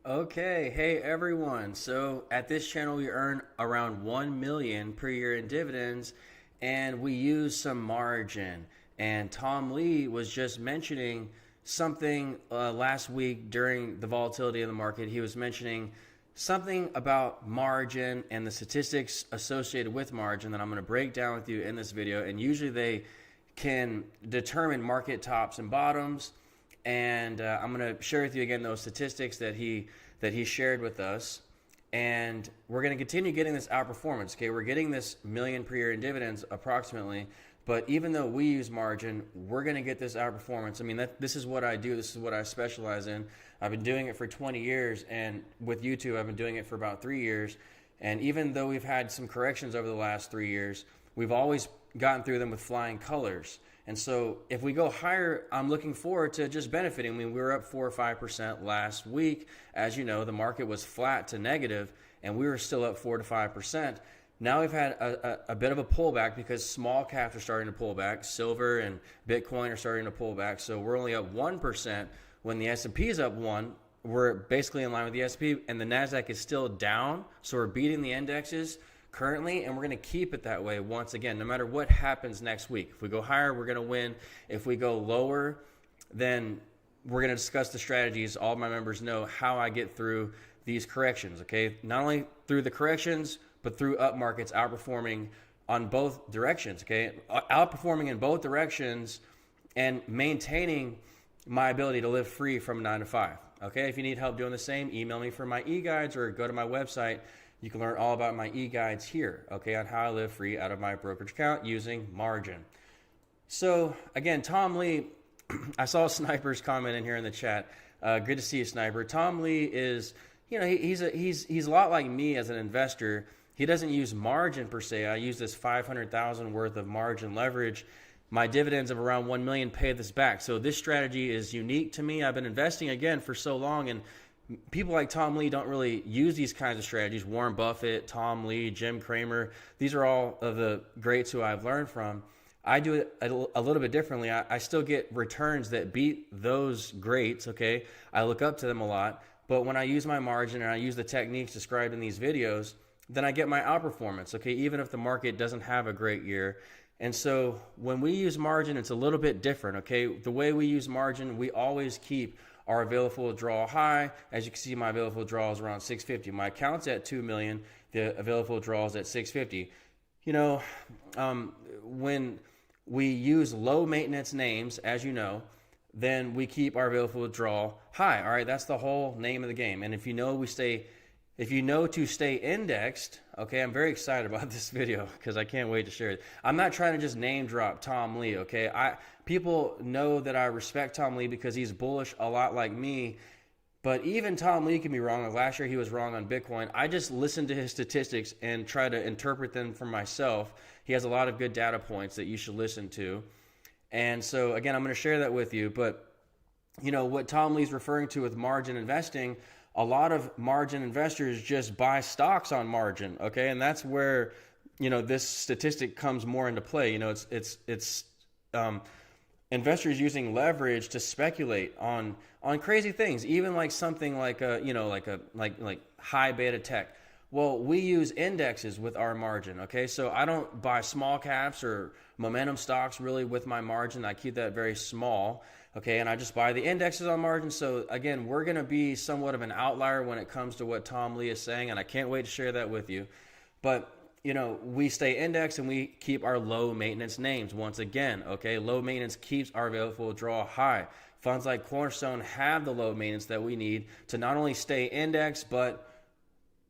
Okay, hey everyone. So at this channel, we earn around 1 million per year in dividends, and we use some margin. And Tom Lee was just mentioning something last week during the volatility of the market. He was mentioning something about margin and the statistics associated with margin that I'm going to break down with you in this video. And usually they can determine market tops and bottoms, and I'm going to share with you again those statistics that he shared with us, and we're going to continue getting this outperformance. Okay, we're getting this million per year in dividends approximately, but even though we use margin, we're going to get this outperformance. I mean, this is what I do. This is what I specialize in. I've been doing it for 20 years, and with YouTube, I've been doing it for about 3 years. And even though we've had some corrections over the last 3 years, we've always gotten through them with flying colors. And so if we go higher, I'm looking forward to just benefiting. I mean, we were up 4 or 5% last week. As you know, the market was flat to negative, and we were still up 4 to 5%. Now we've had a bit of a pullback because small caps are starting to pull back. Silver and Bitcoin are starting to pull back. So we're only up 1% when the S&P is up 1. We're basically in line with the S&P, and the NASDAQ is still down. So we're beating the indexes currently, and we're going to keep it that way once again, no matter what happens next week. If we go higher, we're going to win. If we go lower, then we're going to discuss the strategies. All my members know how I get through these corrections, okay? Not only through the corrections, but through up markets, outperforming on both directions, okay? Outperforming in both directions and maintaining my ability to live free from 9 to 5, okay? If you need help doing the same, email me for my e-guides or go to my website. You can learn all about my e-guides here, okay, on how I live free out of my brokerage account using margin. So again, Tom Lee, I saw Sniper's comment in here in the chat. Good to see you, Sniper. Tom Lee is, you know, he's a lot like me as an investor. He doesn't use margin per se. I use this 500,000 worth of margin leverage. My dividends of around 1 million pay this back. So this strategy is unique to me. I've been investing again for so long, and people like Tom Lee don't really use these kinds of strategies. Warren Buffett, Tom Lee, Jim Cramer, these are all of the greats who I've learned from. I do it a little bit differently. I still get returns that beat those greats, okay? I look up to them a lot, but when I use my margin and I use the techniques described in these videos, then I get my outperformance, okay, even if the market doesn't have a great year. And so when we use margin, it's a little bit different, okay? The way we use margin, we always keep our available withdrawal high. As you can see, my available withdrawal is around 650. My account's at 2 million. The available withdrawal is at 650. You know, when we use low maintenance names, as you know, then we keep our available withdrawal high. All right, that's the whole name of the game. And if you know to stay indexed, okay, I'm very excited about this video because I can't wait to share it. I'm not trying to just name drop Tom Lee, okay? People know that I respect Tom Lee because he's bullish a lot like me, but even Tom Lee can be wrong. Like last year he was wrong on Bitcoin. I just listen to his statistics and try to interpret them for myself. He has a lot of good data points that you should listen to. And so again, I'm going to share that with you, but you know what Tom Lee's referring to with margin investing, a lot of margin investors just buy stocks on margin, okay? And that's where, you know, this statistic comes more into play. You know, it's investors using leverage to speculate on crazy things, even like something like like high beta tech. Well, we use indexes with our margin, okay? So I don't buy small caps or momentum stocks really with my margin. I keep that very small, okay? And I just buy the indexes on margin. So again, we're going to be somewhat of an outlier when it comes to what Tom Lee is saying, and I can't wait to share that with you. But you know, we stay indexed and we keep our low maintenance names once again, okay? Low maintenance keeps our available withdrawal high. Funds like Cornerstone have the low maintenance that we need to not only stay indexed, but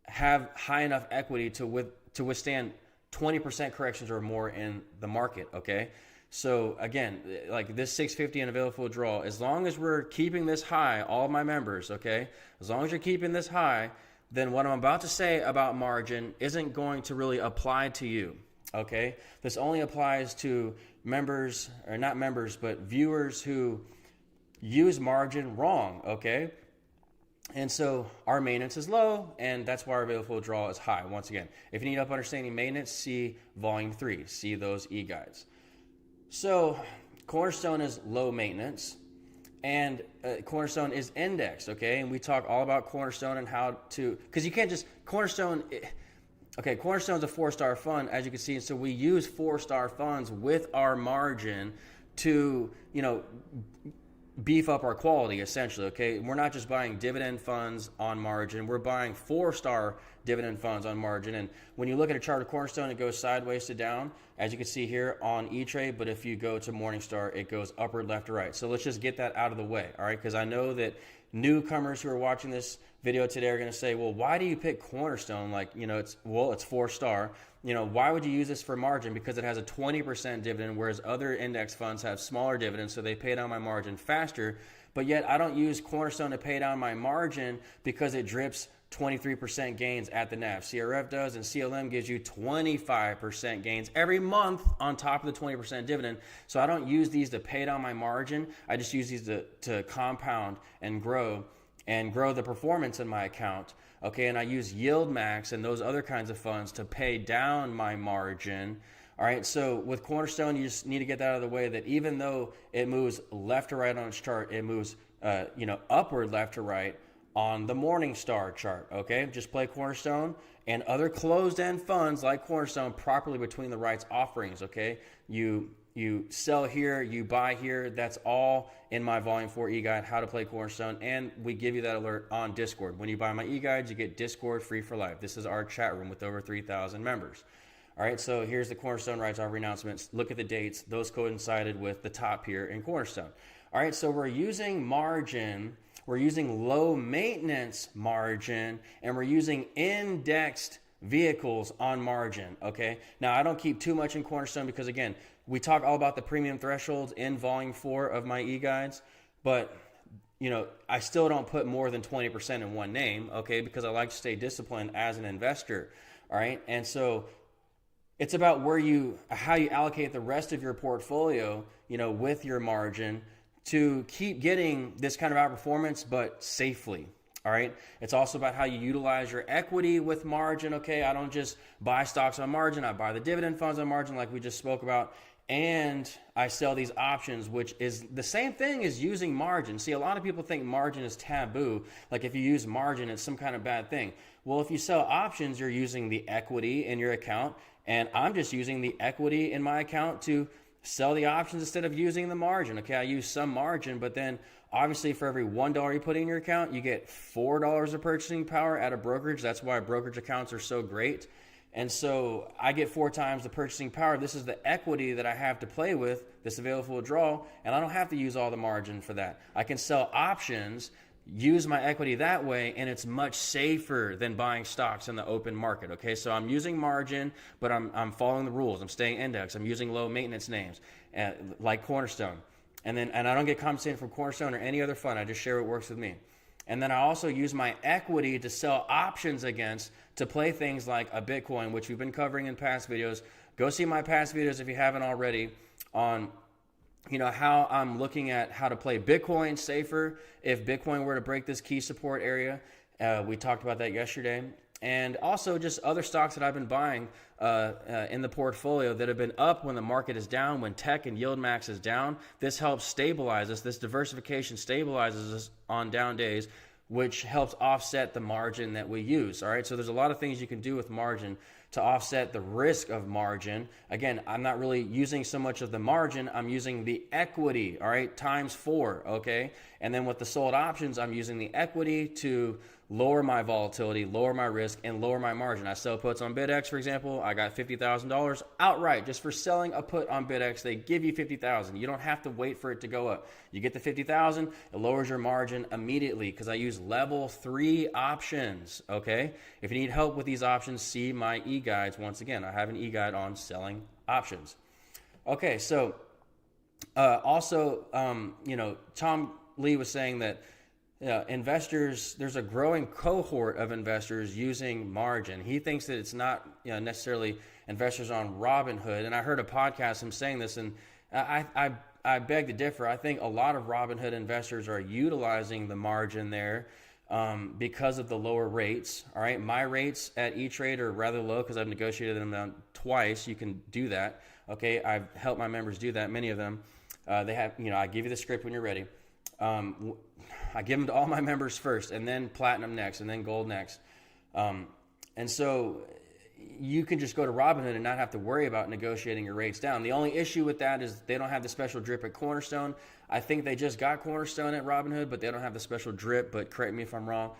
have high enough equity to withstand 20% corrections or more in the market, okay? So again, like this 650 in available withdrawal, as long as we're keeping this high, all my members, okay? As long as you're keeping this high, then what I'm about to say about margin isn't going to really apply to you, okay? This only applies to members, or not members, but viewers who use margin wrong, okay? And so our maintenance is low, and that's why our available withdrawal is high. Once again, if you need help understanding maintenance, see volume 3, see those e-guides. So Cornerstone is low maintenance, and Cornerstone is indexed, okay? And we talk all about Cornerstone and how to, because you can't just, Cornerstone's a 4-star fund, as you can see. And so we use 4-star funds with our margin to, beef up our quality, essentially, okay? We're not just buying dividend funds on margin. We're buying 4-star dividend funds on margin. And when you look at a chart of Cornerstone, it goes sideways to down, as you can see here on E-Trade. But if you go to Morningstar, it goes upward, left, to right. So let's just get that out of the way, all right? Because I know that newcomers who are watching this video today are going to say, well, why do you pick Cornerstone? Like, it's 4-star. Why would you use this for margin? Because it has a 20% dividend, whereas other index funds have smaller dividends, so they pay down my margin faster. But yet I don't use Cornerstone to pay down my margin because it drips 23% gains at the NAV. CRF does, and CLM gives you 25% gains every month on top of the 20% dividend. So I don't use these to pay down my margin. I just use these to compound and grow the performance in my account. Okay, and I use Yieldmax and those other kinds of funds to pay down my margin. All right, so with Cornerstone, you just need to get that out of the way, that even though it moves left to right on its chart, it moves upward left to right on the Morningstar chart. Okay, just play Cornerstone and other closed-end funds like Cornerstone properly between the rights offerings. Okay, you sell here, you buy here. That's all in my Volume 4 e-guide, How to Play Cornerstone, and we give you that alert on Discord. When you buy my e-guides, you get Discord free for life. This is our chat room with over 3,000 members. All right, so here's the Cornerstone rights offer announcements. Look at the dates. Those coincided with the top here in Cornerstone. All right, so we're using margin. We're using low maintenance margin, and we're using indexed vehicles on margin, okay? Now, I don't keep too much in Cornerstone because, again, we talk all about the premium thresholds in Volume 4 of my e-guides, but, I still don't put more than 20% in one name, okay, because I like to stay disciplined as an investor, all right? And so it's about how you allocate the rest of your portfolio, with your margin to keep getting this kind of outperformance, but safely. All right. It's also about how you utilize your equity with margin. Okay. I don't just buy stocks on margin. I buy the dividend funds on margin, like we just spoke about. And I sell these options, which is the same thing as using margin. See, a lot of people think margin is taboo. Like if you use margin, it's some kind of bad thing. Well, if you sell options, you're using the equity in your account. And I'm just using the equity in my account to sell the options instead of using the margin. Okay, I use some margin, but then obviously for every $1 you put in your account, you get $4 of purchasing power at a brokerage. That's why brokerage accounts are so great. And so I get 4 times the purchasing power. This is the equity that I have to play with, this available withdrawal, and I don't have to use all the margin for that. I can sell options, use my equity that way, and it's much safer than buying stocks in the open market. Okay, so I'm using margin, but I'm following the rules. I'm staying indexed. I'm using low maintenance names like Cornerstone, and I don't get compensated from Cornerstone or any other fund. I just share what works with me. And then I also use my equity to sell options against to play things like a Bitcoin, which we've been covering in past videos. Go see my past videos if you haven't already on how I'm looking at how to play Bitcoin safer if Bitcoin were to break this key support area. We talked about that yesterday. And also just other stocks that I've been buying in the portfolio that have been up when the market is down, when tech and Yieldmax is down. This helps stabilize us. This diversification stabilizes us on down days, which helps offset the margin that we use. All right, so there's a lot of things you can do with margin to offset the risk of margin. Again, I'm not really using so much of the margin. I'm using the equity, all right, times 4, okay? And then with the sold options, I'm using the equity to lower my volatility, lower my risk, and lower my margin. I sell puts on BidX, for example. I got $50,000 outright just for selling a put on BidX. They give you $50,000. You don't have to wait for it to go up. You get the $50,000, it lowers your margin immediately because I use level 3 options, okay? If you need help with these options, see my e-guides. Once again, I have an e-guide on selling options. Okay, so Tom Lee was saying that investors, there's a growing cohort of investors using margin. He thinks that it's not necessarily investors on Robinhood. And I heard a podcast him saying this, and I beg to differ. I think a lot of Robinhood investors are utilizing the margin there because of the lower rates. All right, my rates at E-Trade are rather low because I've negotiated them down twice. You can do that. Okay, I've helped my members do that. Many of them, they have. I give you the script when you're ready. I give them to all my members first, and then platinum next, and then gold next. And so you can just go to Robinhood and not have to worry about negotiating your rates down. The only issue with that is they don't have the special drip at Cornerstone. I think they just got Cornerstone at Robinhood, but they don't have the special drip, but correct me if I'm wrong.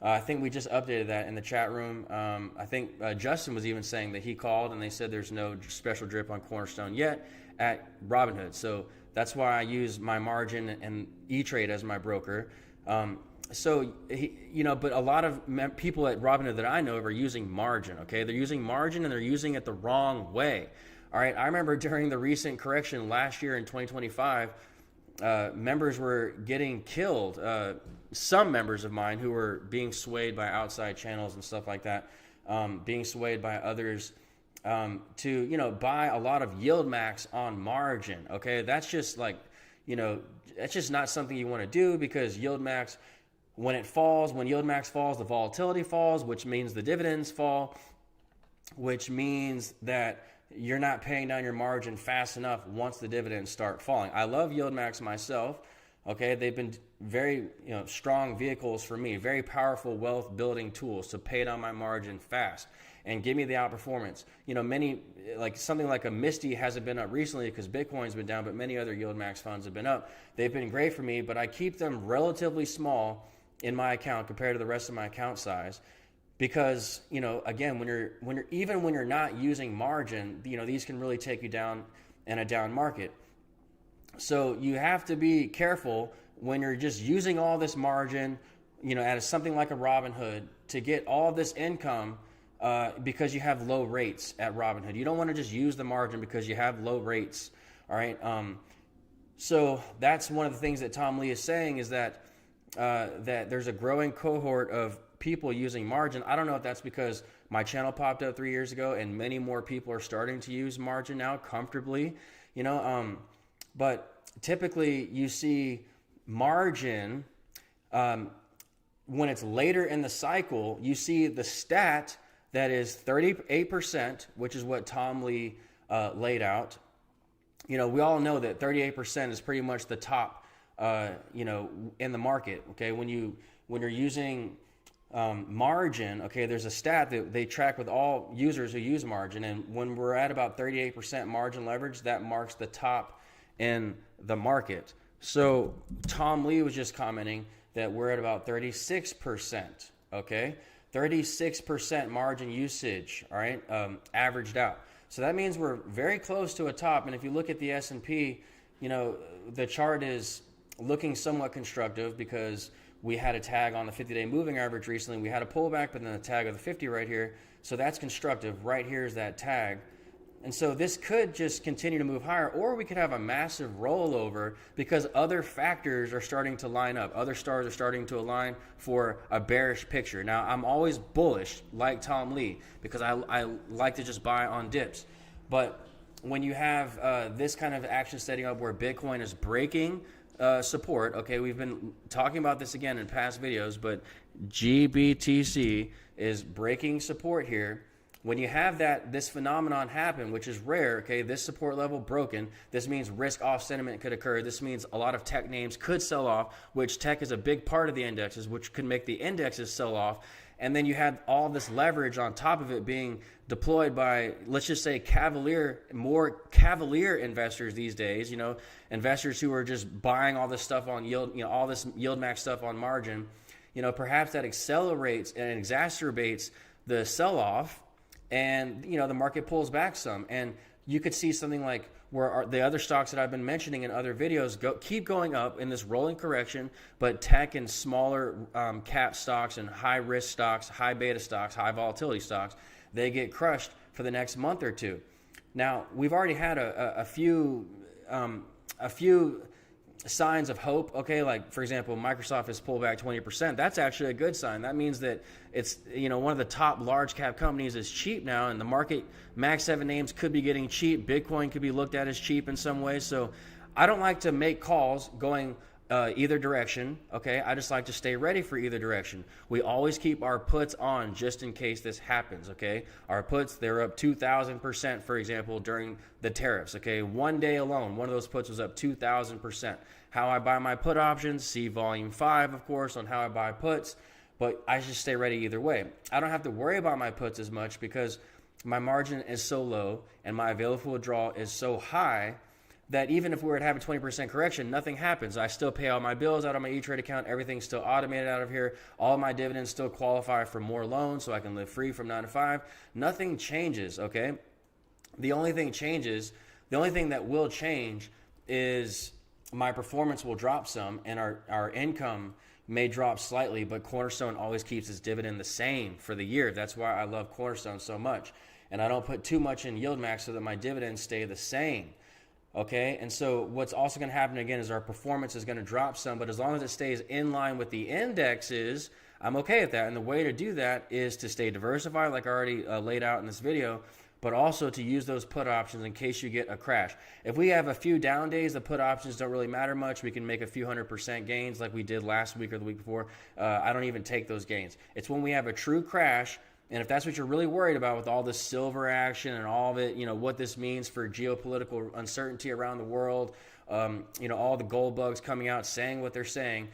I think we just updated that in the chat room. I think Justin was even saying that he called and they said there's no special drip on Cornerstone yet at Robinhood. So that's why I use my margin and E-Trade as my broker. But a lot of people at Robinhood that I know are using margin, okay? They're using margin and they're using it the wrong way. All right, I remember during the recent correction last year in 2025, members were getting killed. Some members of mine who were being swayed by outside channels and stuff like that, being swayed by others to, buy a lot of Yieldmax on margin, okay? That's just like, that's just not something you want to do, because Yieldmax, when Yieldmax falls, the volatility falls, which means the dividends fall, which means that you're not paying down your margin fast enough once the dividends start falling. I love Yieldmax myself. Okay, they've been very strong vehicles for me, very powerful wealth building tools to pay down my margin fast and give me the outperformance. Many, like something like a Misty hasn't been up recently because Bitcoin's been down, but many other Yieldmax funds have been up. They've been great for me, but I keep them relatively small in my account compared to the rest of my account size. Because, again, when you're not using margin, these can really take you down in a down market. So you have to be careful when you're just using all this margin, at something like a Robinhood to get all this income because you have low rates at Robinhood. You don't want to just use the margin because you have low rates. All right. So that's one of the things that Tom Lee is saying, is that that there's a growing cohort of people using margin. I don't know if that's because my channel popped up 3 years ago and many more people are starting to use margin now comfortably, but typically you see margin when it's later in the cycle. You see the stat that is 38%, which is what Tom Lee laid out. We all know that 38% is pretty much the top, in the market. Okay, when you're using margin, okay, there's a stat that they track with all users who use margin, and when we're at about 38% margin leverage, that marks the top in the market. So Tom Lee was just commenting that we're at about 36%, okay? 36% margin usage, all right, averaged out. So that means we're very close to a top, and if you look at the S&P, the chart is looking somewhat constructive because we had a tag on the 50-day moving average recently. We had a pullback, but then a tag of the 50 right here. So that's constructive. Right here is that tag. And so this could just continue to move higher, or we could have a massive rollover because other factors are starting to line up. Other stars are starting to align for a bearish picture. Now, I'm always bullish like Tom Lee because I like to just buy on dips. But when you have this kind of action setting up where Bitcoin is breaking support, okay, we've been talking about this again in past videos, but GBTC is breaking support here. When you have this phenomenon happen, which is rare, okay, this support level broken, this means risk off sentiment could occur. This means a lot of tech names could sell off, which tech is a big part of the indexes, which could make the indexes sell off. And then you had all this leverage on top of it being deployed by, let's just say, more cavalier investors these days, investors who are just buying all this stuff on yield, all this Yieldmax stuff on margin, perhaps that accelerates and exacerbates the sell-off, and, the market pulls back some. And you could see something like where the other stocks that I've been mentioning in other videos keep going up in this rolling correction, but tech and smaller cap stocks and high risk stocks, high beta stocks, high volatility stocks, they get crushed for the next month or two. Now, we've already had a few signs of hope, okay, like for example, Microsoft has pulled back 20%. That's actually a good sign. That means that it's, one of the top large cap companies is cheap now, and the market Mag 7 names could be getting cheap. Bitcoin could be looked at as cheap in some ways. So I don't like to make calls going either direction. Okay, I just like to stay ready for either direction. We always keep our puts on just in case this happens. Okay, our puts, they're up 2,000%, for example, during the tariffs. Okay, one day alone, one of those puts was up 2,000%. How I buy my put options, see volume 5, of course, on how I buy puts. But I just stay ready either way. I don't have to worry about my puts as much because my margin is so low and my available withdrawal is so high that even if we were to have a 20% correction, nothing happens. I still pay all my bills out of my E-Trade account. Everything's still automated out of here. All of my dividends still qualify for more loans so I can live free from 9 to 5. Nothing changes, okay? The only thing that will change is my performance will drop some and our income may drop slightly, but Cornerstone always keeps its dividend the same for the year. That's why I love Cornerstone so much. And I don't put too much in Yieldmax so that my dividends stay the same. Okay, and so what's also going to happen again is our performance is going to drop some, but as long as it stays in line with the indexes, I'm okay with that. And the way to do that is to stay diversified, like I already laid out in this video, but also to use those put options in case you get a crash. If we have a few down days, the put options don't really matter much. We can make a few 100% gains like we did last week or the week before. I don't even take those gains. It's when we have a true crash. And if that's what you're really worried about with all this silver action and all of it, what this means for geopolitical uncertainty around the world, all the gold bugs coming out saying what they're saying,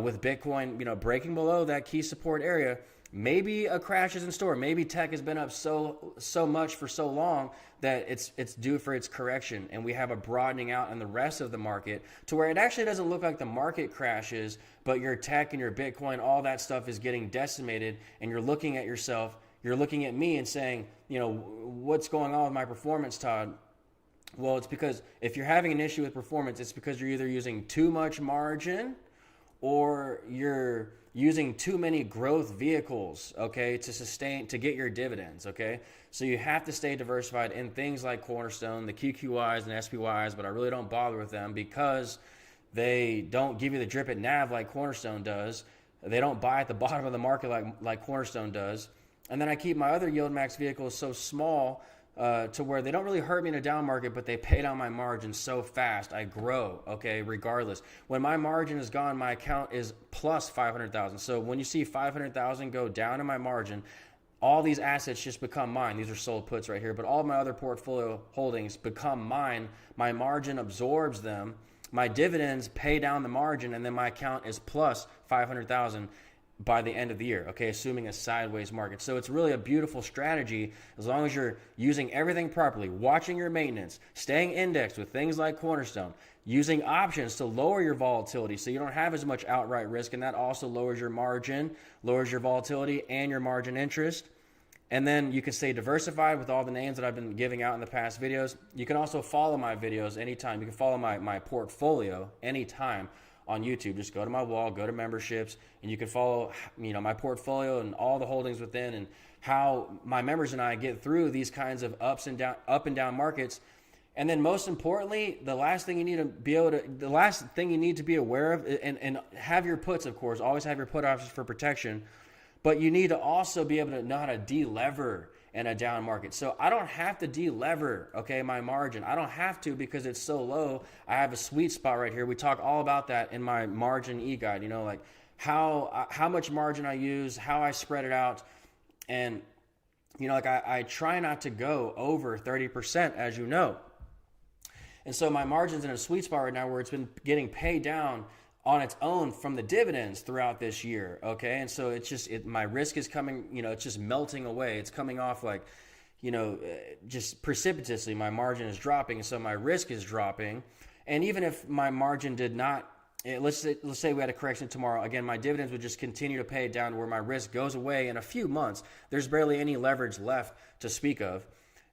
with Bitcoin, breaking below that key support area, maybe a crash is in store. Maybe tech has been up so much for so long that it's due for its correction, and we have a broadening out in the rest of the market to where it actually doesn't look like the market crashes, but your tech and your Bitcoin, all that stuff is getting decimated, and you're looking at yourself, you're looking at me and saying, what's going on with my performance, Todd? Well, it's because if you're having an issue with performance, it's because you're either using too much margin or you're using too many growth vehicles, okay, to get your dividends, okay? So you have to stay diversified in things like Cornerstone, the QQIs and SPYs, but I really don't bother with them because they don't give you the drip at NAV like Cornerstone does. They don't buy at the bottom of the market like Cornerstone does. And then I keep my other Yieldmax vehicles so small to where they don't really hurt me in a down market, but they pay down my margin so fast. I grow, okay, regardless. When my margin is gone, my account is plus 500,000. So when you see 500,000 go down in my margin, all these assets just become mine. These are sold puts right here, but all of my other portfolio holdings become mine. My margin absorbs them. My dividends pay down the margin, and then my account is plus 500,000 by the end of the year, okay, assuming a sideways market. So it's really a beautiful strategy as long as you're using everything properly, watching your maintenance, staying indexed with things like Cornerstone, using options to lower your volatility so you don't have as much outright risk, and that also lowers your margin, lowers your volatility and your margin interest. And then you can stay diversified with all the names that I've been giving out in the past videos. You can also follow my videos anytime. You can follow my portfolio anytime on YouTube. Just go to my wall, go to memberships, and you can follow my portfolio and all the holdings within and how my members and I get through these kinds of up and down markets. And then most importantly, the last thing you need to be aware of, and have your puts, of course, always have your put options for protection, but you need to also be able to know how to delever in a down market. So I don't have to delever, okay, my margin. I don't have to because it's so low. I have a sweet spot right here. We talk all about that in my margin e-guide, like how much margin I use, how I spread it out. And, I try not to go over 30%, as you know. And so my margin's in a sweet spot right now where it's been getting paid down on its own from the dividends throughout this year, okay? And so it's just, my risk is coming, it's just melting away. It's coming off like, just precipitously. My margin is dropping, and so my risk is dropping. And even if my margin did not, let's say we had a correction tomorrow, again, my dividends would just continue to pay it down to where my risk goes away in a few months. There's barely any leverage left to speak of.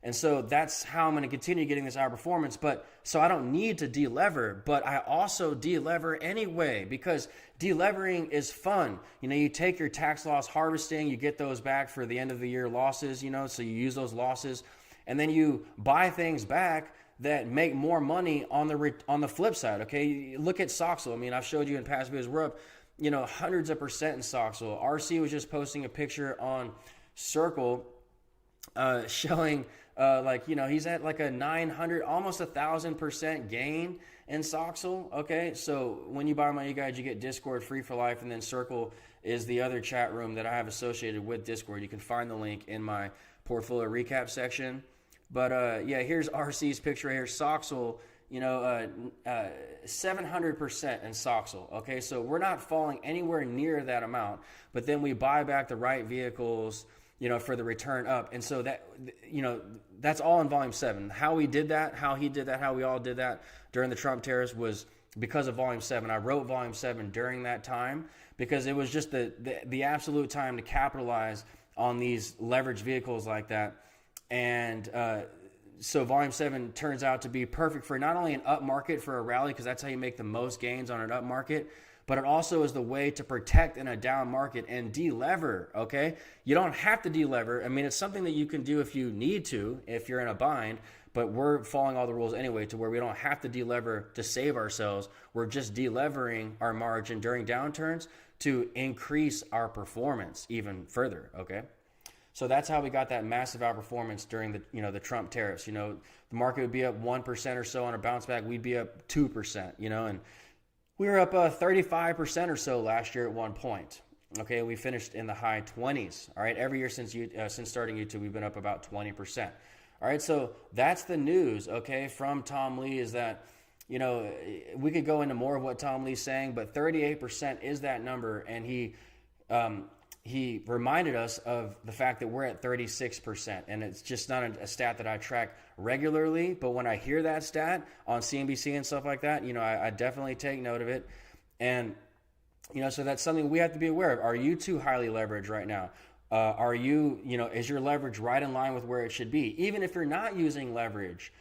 And so that's how I'm going to continue getting this outperformance. So I don't need to delever, but I also delever anyway because delevering is fun. You take your tax loss harvesting, you get those back for the end of the year losses, so you use those losses, and then you buy things back that make more money on the flip side, okay? Look at Soxel. I've showed you in past videos, we're up, hundreds of percent in Soxel. RC was just posting a picture on Circle showing like, he's at like a 900, almost 1,000% gain in Soxel. Okay, so when you buy my e-guide, you get Discord free for life, and then Circle is the other chat room that I have associated with Discord. You can find the link in my portfolio recap section. But yeah, here's RC's picture right here. Soxel, 700% in Soxel. Okay, so we're not falling anywhere near that amount, but then we buy back the right vehicles, for the return up. And so that, that's all in volume 7. How we did that, how he did that, how we all did that during the Trump tariffs was because of volume 7. I wrote volume 7 during that time because it was just the absolute time to capitalize on these leveraged vehicles like that. And so volume 7 turns out to be perfect for not only an up market for a rally, because that's how you make the most gains on an up market, but it also is the way to protect in a down market and delever, okay? You don't have to delever. I mean, it's something that you can do if you need to, if you're in a bind, but we're following all the rules anyway to where we don't have to delever to save ourselves. We're just delevering our margin during downturns to increase our performance even further, okay? So that's how we got that massive outperformance during the, the Trump tariffs. The market would be up 1% or so on a bounce back. We'd be up 2%, and we were up 35% or so last year at one point. Okay, we finished in the high 20s. All right, every year since starting YouTube, we've been up about 20%. All right, so that's the news. Okay, from Tom Lee is that we could go into more of what Tom Lee's saying, but 38% is that number, and he reminded us of the fact that we're at 36%, and it's just not a stat that I track regularly, but when I hear that stat on CNBC and stuff like that, I definitely take note of it. And, so that's something we have to be aware of. Are you too highly leveraged right now? Are you, is your leverage right in line with where it should be? Even if you're not using leverage,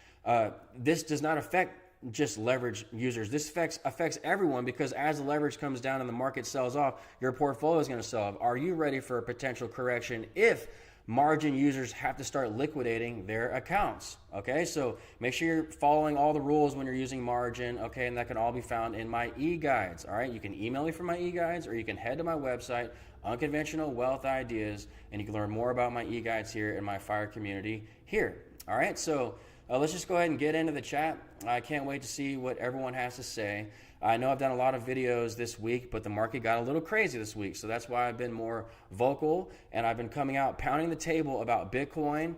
this does not affect just leverage users. This affects everyone, because as the leverage comes down and the market sells off, your portfolio is going to sell off. Are you ready for a potential correction if margin users have to start liquidating their accounts? Okay, so make sure you're following all the rules when you're using margin, okay, and that can all be found in my e-guides. All right, you can email me for my e-guides, or you can head to my website, Unconventional Wealth Ideas, and you can learn more about my e-guides here in my fire community here. All right, so let's just go ahead and get into the chat. I can't wait to see what everyone has to say. I know I've done a lot of videos this week, but the market got a little crazy this week. So that's why I've been more vocal, and I've been coming out pounding the table about Bitcoin,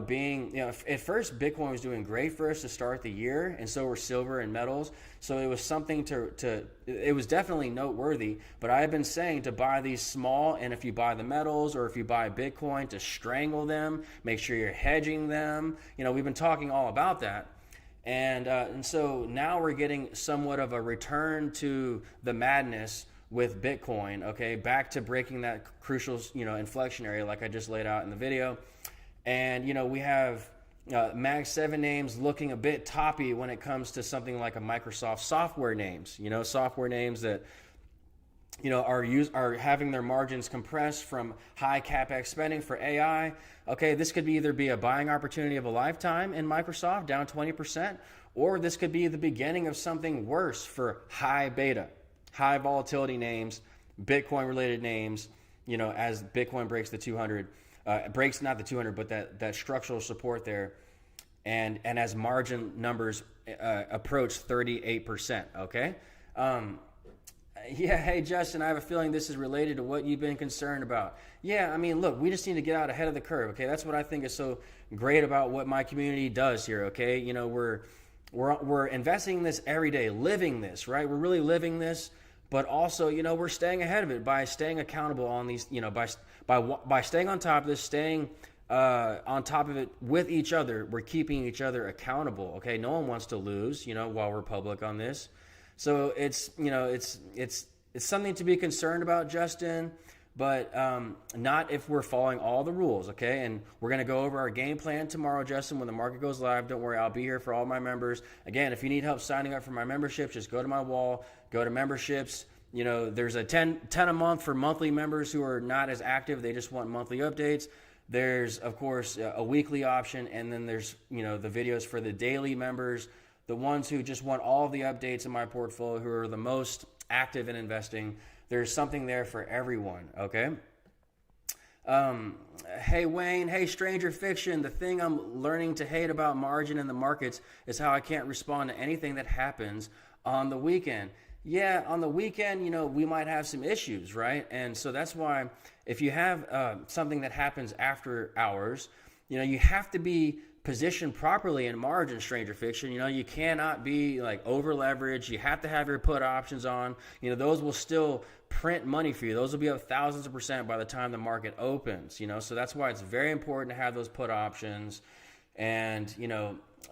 being, at first Bitcoin was doing great for us to start the year, and so were silver and metals. So it was something it was definitely noteworthy, but I have been saying to buy these small, and if you buy the metals or if you buy Bitcoin, to strangle them, make sure you're hedging them. We've been talking all about that. And so now we're getting somewhat of a return to the madness with Bitcoin, okay, back to breaking that crucial, inflection area like I just laid out in the video. And, we have Mag 7 names looking a bit toppy when it comes to something like a Microsoft software names, software names that, are having their margins compressed from high CapEx spending for AI. Okay, this could either be a buying opportunity of a lifetime in Microsoft, down 20%, or this could be the beginning of something worse for high beta, high volatility names, Bitcoin related names, as Bitcoin breaks the 200, breaks not the 200, but that structural support there, and as margin numbers approach 38%, okay? Yeah, hey, Justin, I have a feeling this is related to what you've been concerned about. Yeah, I mean, look, we just need to get out ahead of the curve, okay? That's what I think is so great about what my community does here, okay? We're investing in this every day, living this, right? We're really living this, but also, we're staying ahead of it by staying accountable on these, by staying on top of this, staying on top of it with each other. We're keeping each other accountable, okay? No one wants to lose, while we're public on this. So it's something to be concerned about, Justin, but not if we're following all the rules, okay? And we're going to go over our game plan tomorrow, Justin, when the market goes live. Don't worry, I'll be here for all my members. Again, if you need help signing up for my membership, just go to my wall, go to memberships. There's a 10 a month for monthly members who are not as active. They just want monthly updates. There's, of course, a weekly option, and then there's, the videos for the daily members, the ones who just want all the updates in my portfolio, who are the most active in investing. There's something there for everyone, okay? Hey Wayne, hey Stranger Fiction, the thing I'm learning to hate about margin in the markets is how I can't respond to anything that happens on the weekend. Yeah, on the weekend, we might have some issues, right? And so that's why if you have something that happens after hours, you have to be positioned properly in margin, Stranger Fiction. You cannot be like over leveraged. You have to have your put options on. Those will still print money for you. Those will be up thousands of percent by the time the market opens. So that's why it's very important to have those put options. And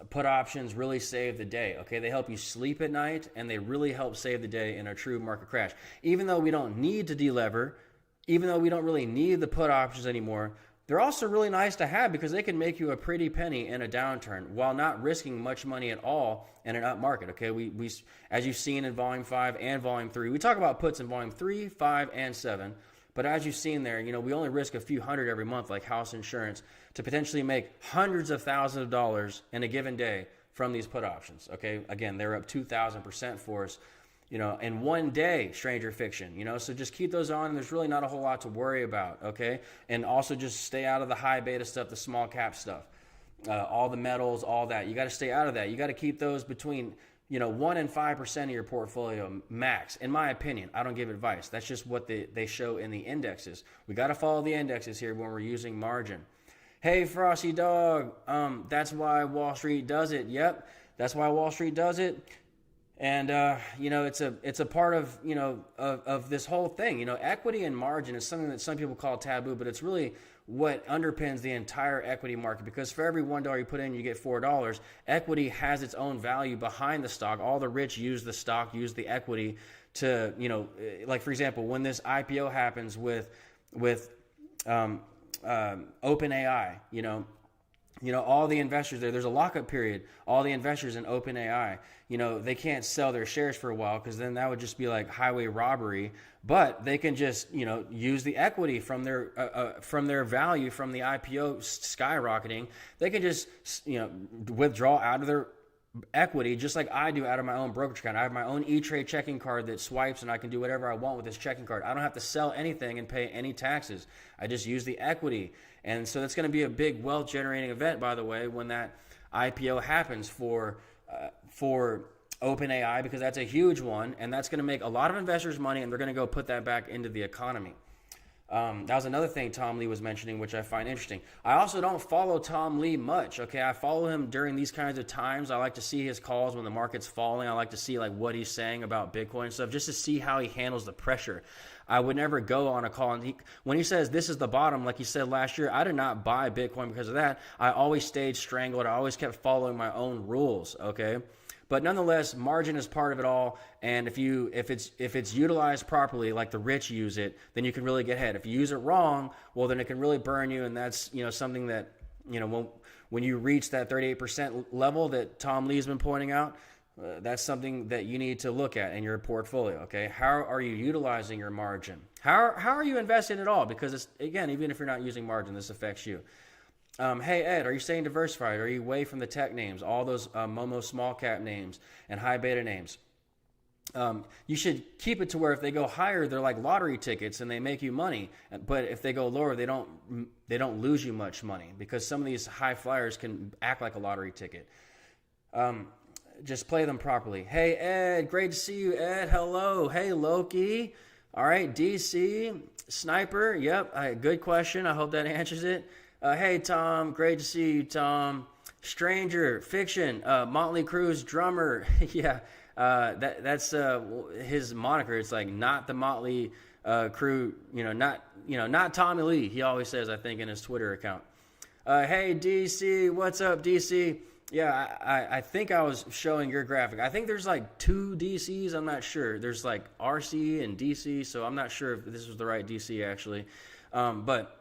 put options really save the day. Okay, they help you sleep at night, and they really help save the day in a true market crash. Even though we don't need to delever, even though we don't really need the put options anymore, they're also really nice to have because they can make you a pretty penny in a downturn while not risking much money at all in an up market. Okay, we as you've seen in volume 5 and volume 3, we talk about puts in volume 3, 5, and 7. But as you've seen there, we only risk a few hundred every month, like house insurance, to potentially make hundreds of thousands of dollars in a given day from these put options. Okay, again, they're up 2,000% for us, in one day, Stranger Fiction. So just keep those on, and there's really not a whole lot to worry about. Okay, and also just stay out of the high beta stuff, the small cap stuff, all the metals, all that. You got to stay out of that. You got to keep those between 1 and 5% of your portfolio max. In my opinion, I don't give advice. That's just what they show in the indexes. We got to follow the indexes here when we're using margin. Hey, Frosty Dog, that's why Wall Street does it. Yep, that's why Wall Street does it. And it's a part of of this whole thing. Equity and margin is something that some people call taboo, but it's really what underpins the entire equity market, because for every $1 you put in, you get $4. Equity has its own value behind the stock. All the rich use the stock, use the equity to, like for example, when this IPO happens with OpenAI, all the investors there's a lockup period. All the investors in OpenAI, they can't sell their shares for a while because then that would just be like highway robbery. But they can just, use the equity from their value from the IPO skyrocketing. They can just, withdraw out of their equity just like I do out of my own brokerage account. I have my own E-Trade checking card that swipes, and I can do whatever I want with this checking card. I don't have to sell anything and pay any taxes. I just use the equity. And so that's going to be a big wealth generating event, by the way, when that IPO happens for OpenAI, because that's a huge one, and that's going to make a lot of investors money, and they're going to go put that back into the economy. That was another thing Tom Lee was mentioning, which I find interesting. I also don't follow Tom Lee much. Okay, I follow him during these kinds of times. I like to see his calls when the market's falling. I like to see like what he's saying about Bitcoin and stuff, just to see how he handles the pressure. I would never go on a call, and when he says this is the bottom, like he said last year, I did not buy Bitcoin because of that. I always stayed strangled. I always kept following my own rules. Okay. But nonetheless, margin is part of it all, and if it's utilized properly, like the rich use it, then you can really get ahead. If you use it wrong, well, then it can really burn you, and that's something that when you reach that 38% level that Tom Lee's been pointing out, that's something that you need to look at in your portfolio. Okay, how are you utilizing your margin? How are you investing at all? Because it's, again, even if you're not using margin, this affects you. Hey, Ed, are you staying diversified? Are you away from the tech names, all those Momo small cap names and high beta names? You should keep it to where if they go higher, they're like lottery tickets and they make you money. But if they go lower, they don't lose you much money, because some of these high flyers can act like a lottery ticket. Just play them properly. Hey, Ed, great to see you, Ed. Hello. Hey, Loki. All right, DC, Sniper. Yep, good question. I hope that answers it. Hey, Tom. Great to see you, Tom. Stranger Fiction. Motley Crue's drummer. Yeah, that's his moniker. It's like not the Motley Crue. Not Tommy Lee. He always says, I think, in his Twitter account. Hey, DC. What's up, DC? Yeah, I think I was showing your graphic. I think there's like two DCs. I'm not sure. There's like RC and DC, so I'm not sure if this was the right DC actually. But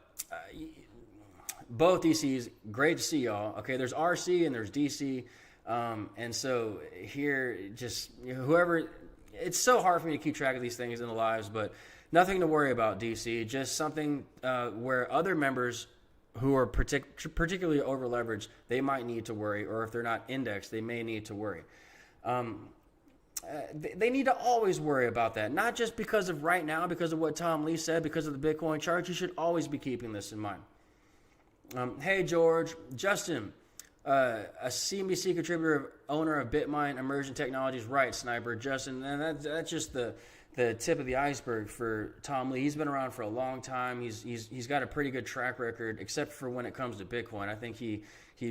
both DCs, great to see y'all. Okay, there's RC and there's DC. And so here, just whoever, it's so hard for me to keep track of these things in the lives, but nothing to worry about, DC. Just something where other members who are particularly over leveraged, they might need to worry, or if they're not indexed, they may need to worry. they need to always worry about that. Not just because of right now, because of what Tom Lee said, because of the Bitcoin chart. You should always be keeping this in mind. Hey, George. Justin, a CNBC contributor, owner of Bitmine Emerging Technologies. Right, Sniper. Justin, and that's just the tip of the iceberg for Tom Lee. He's been around for a long time. He's got a pretty good track record, except for when it comes to Bitcoin. I think he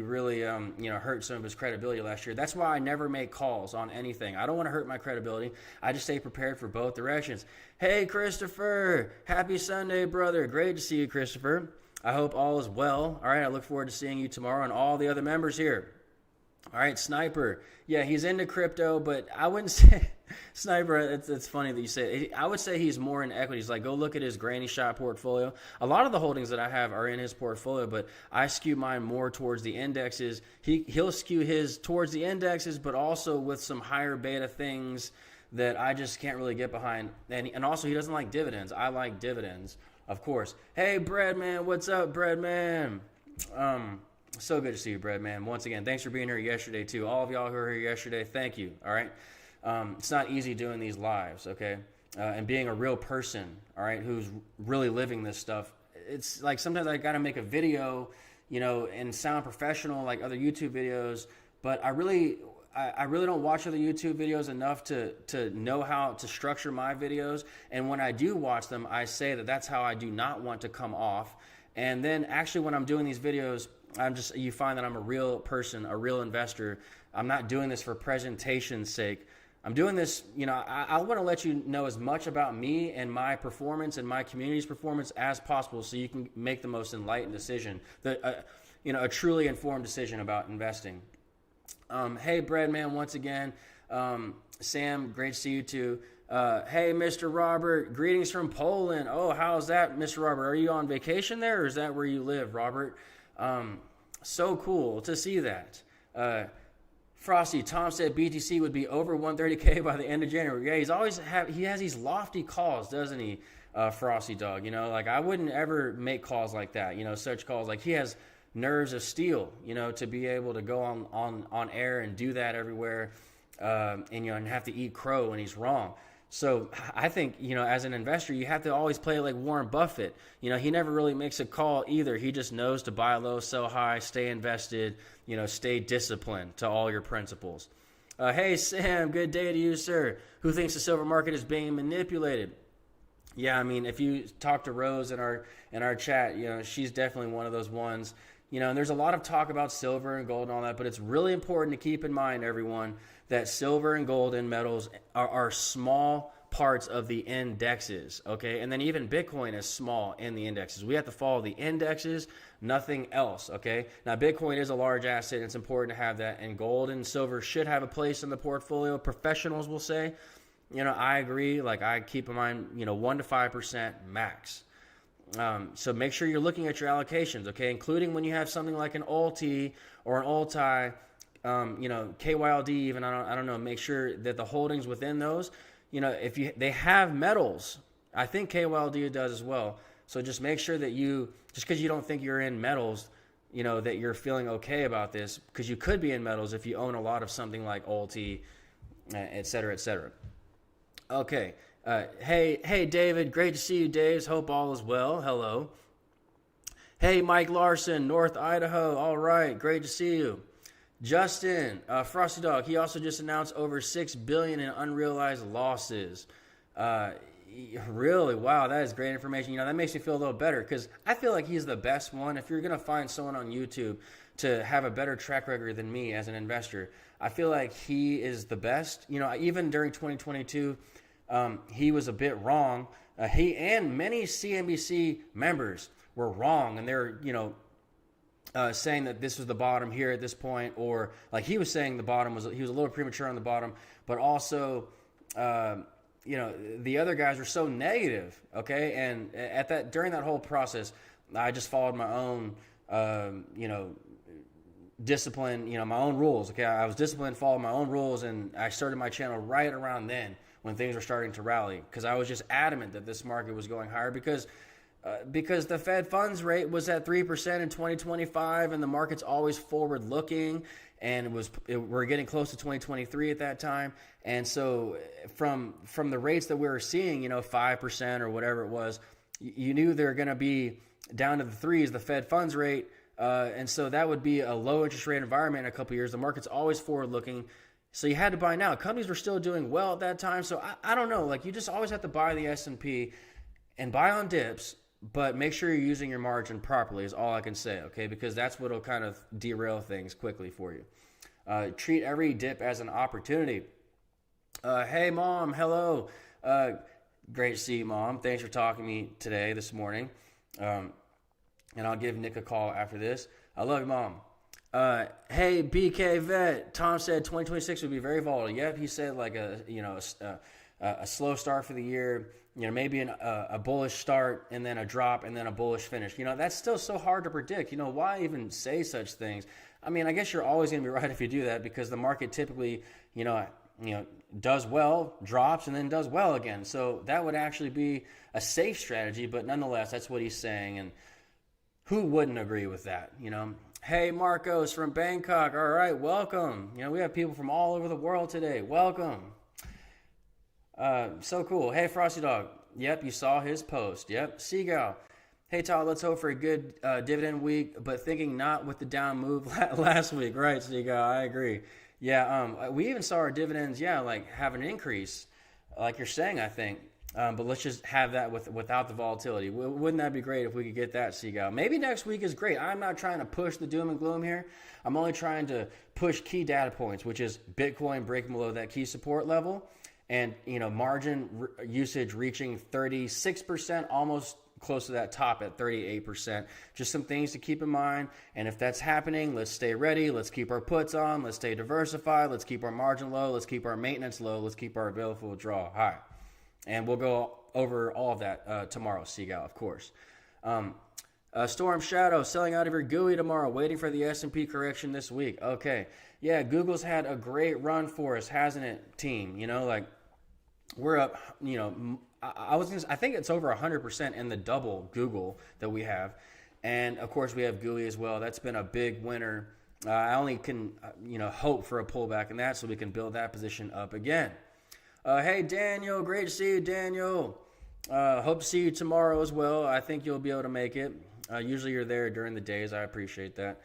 really hurt some of his credibility last year. That's why I never make calls on anything. I don't want to hurt my credibility. I just stay prepared for both directions. Hey, Christopher. Happy Sunday, brother. Great to see you, Christopher. I hope all is well. All right, I look forward to seeing you tomorrow and all the other members here. All right, Sniper. Yeah, he's into crypto, but I wouldn't say... Sniper, it's funny that you say it. I would say he's more in equities. Like, go look at his granny shop portfolio. A lot of the holdings that I have are in his portfolio, but I skew mine more towards the indexes. He'll skew his towards the indexes, but also with some higher beta things that I just can't really get behind. And also, he doesn't like dividends. I like dividends, of course. Hey, Breadman, what's up, Breadman? So good to see you, Breadman. Once again, thanks for being here yesterday, too. All of y'all who were here yesterday, thank you, all right? It's not easy doing these lives, okay? And being a real person, all right, who's really living this stuff. It's like sometimes I got to make a video, and sound professional like other YouTube videos, but I really don't watch other YouTube videos enough to know how to structure my videos. And when I do watch them, I say that that's how I do not want to come off. And then actually when I'm doing these videos, you find that I'm a real person, a real investor. I'm not doing this for presentation's sake. I'm doing this, I want to let you know as much about me and my performance and my community's performance as possible so you can make the most enlightened decision, a truly informed decision about investing. Hey, Breadman, once again. Sam, great to see you too. Hey, Mr. Robert, greetings from Poland. Oh, how's that, Mr. Robert? Are you on vacation there, or is that where you live, Robert? So cool to see that. Frosty, Tom said BTC would be over 130K by the end of January. Yeah, he has these lofty calls, doesn't he, Frosty Dog? Like I wouldn't ever make calls like that, such calls. Like he has nerves of steel, to be able to go on air and do that everywhere, and have to eat crow when he's wrong. So I think, as an investor, you have to always play like Warren Buffett. He never really makes a call either. He just knows to buy low, sell high, stay invested, stay disciplined to all your principles. Hey, Sam, good day to you, sir. Who thinks the silver market is being manipulated? Yeah, I mean, if you talk to Rose in our chat, she's definitely one of those ones. And there's a lot of talk about silver and gold and all that, but it's really important to keep in mind, everyone, that silver and gold and metals are small parts of the indexes, okay? And then even Bitcoin is small in the indexes. We have to follow the indexes, nothing else, okay? Now, Bitcoin is a large asset, and it's important to have that, and gold and silver should have a place in the portfolio. Professionals will say, I agree. Like, I keep in mind, 1 to 5% max. So make sure you're looking at your allocations, okay? Including when you have something like an OLT or an OLTI, KYLD even, I don't know, make sure that the holdings within those, if they have metals, I think KYLD does as well. So just make sure that just because you don't think you're in metals, that you're feeling okay about this, because you could be in metals if you own a lot of something like OLT, et cetera, et cetera. Okay. Hey, David. Great to see you, Dave. Hope all is well. Hello. Hey, Mike Larson, North Idaho. All right. Great to see you. Justin, Frosty Dog, he also just announced over $6 billion in unrealized losses. Really? Wow, that is great information. That makes me feel a little better because I feel like he's the best one. If you're going to find someone on YouTube to have a better track record than me as an investor, I feel like he is the best. Even during 2022, he was a bit wrong. He and many CNBC members were wrong, and they're, saying that this was the bottom here at this point, or like he was saying he was a little premature on the bottom, but also, the other guys were so negative. Okay. And during that whole process, I just followed my own, discipline, my own rules. Okay. I was disciplined, followed my own rules. And I started my channel right around then when things were starting to rally, because I was just adamant that this market was going higher because the Fed funds rate was at 3% in 2025, and the market's always forward looking. and we're getting close to 2023 at that time. And so from the rates that we were seeing, 5% or whatever it was, you knew they're going to be down to the threes, the Fed funds rate. And so that would be a low interest rate environment in a couple of years. The market's always forward looking. So you had to buy now. Companies were still doing well at that time. So I don't know, like you just always have to buy the S&P and buy on dips, but make sure you're using your margin properly is all I can say, okay? Because that's what will kind of derail things quickly for you. Treat every dip as an opportunity. Hey, Mom, hello. Great to see you, Mom. Thanks for talking to me this morning. And I'll give Nick a call after this. I love you, Mom. Hey, BK Vet. Tom said 2026 would be very volatile. Yep, he said like a slow start for the year. Maybe a bullish start and then a drop and then a bullish finish. That's still so hard to predict. Why even say such things? I mean, I guess you're always going to be right if you do that because the market typically, does well, drops, and then does well again. So that would actually be a safe strategy, but nonetheless, that's what he's saying. And who wouldn't agree with that, Hey, Marcos from Bangkok. All right, welcome. We have people from all over the world today. Welcome. So cool. Hey, Frosty Dog. Yep, you saw his post. Yep. Seagull. Hey, Todd, let's hope for a good dividend week, but thinking not with the down move last week. Right, Seagull, I agree. Yeah, we even saw our dividends, have an increase, like you're saying, I think. But let's just have that without the volatility. Wouldn't that be great if we could get that, Seagull? Maybe next week is great. I'm not trying to push the doom and gloom here. I'm only trying to push key data points, which is Bitcoin breaking below that key support level and, margin usage reaching 36%, almost close to that top at 38%. Just some things to keep in mind. And if that's happening, let's stay ready. Let's keep our puts on. Let's stay diversified. Let's keep our margin low. Let's keep our maintenance low. Let's keep our available withdrawal high. And we'll go over all of that tomorrow, Seagull, of course. Storm Shadow, selling out of your GUI tomorrow, waiting for the S&P correction this week. Okay. Yeah, Google's had a great run for us, hasn't it, team? We're up, I think it's over 100% in the double Google that we have. And, of course, we have GUI as well. That's been a big winner. I only can, hope for a pullback in that so we can build that position up again. Hey, Daniel. Great to see you, Daniel. Hope to see you tomorrow as well. I think you'll be able to make it. Usually you're there during the days. I appreciate that.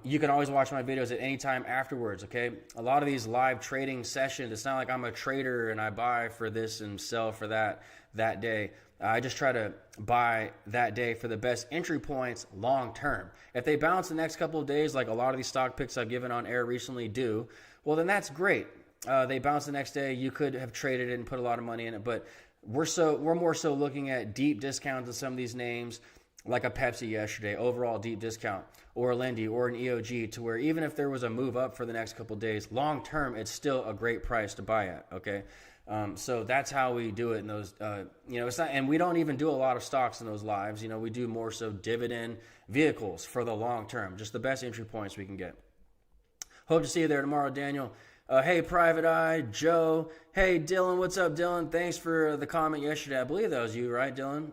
You can always watch my videos at any time afterwards, okay? A lot of these live trading sessions, it's not like I'm a trader and I buy for this and sell for that day. I just try to buy that day for the best entry points long term. If they bounce the next couple of days, like a lot of these stock picks I've given on air recently do, well, then that's great. They bounce the next day. You could have traded it and put a lot of money in it, but we're more so looking at deep discounts of some of these names, like a Pepsi yesterday, overall deep discount, or a Lindy, or an EOG, to where even if there was a move up for the next couple of days, long term, it's still a great price to buy at. Okay, so that's how we do it in those. It's not, and we don't even do a lot of stocks in those lives. We do more so dividend vehicles for the long term, just the best entry points we can get. Hope to see you there tomorrow, Daniel. Hey, Private Eye, Joe. Hey, Dylan. What's up, Dylan? Thanks for the comment yesterday. I believe that was you, right, Dylan?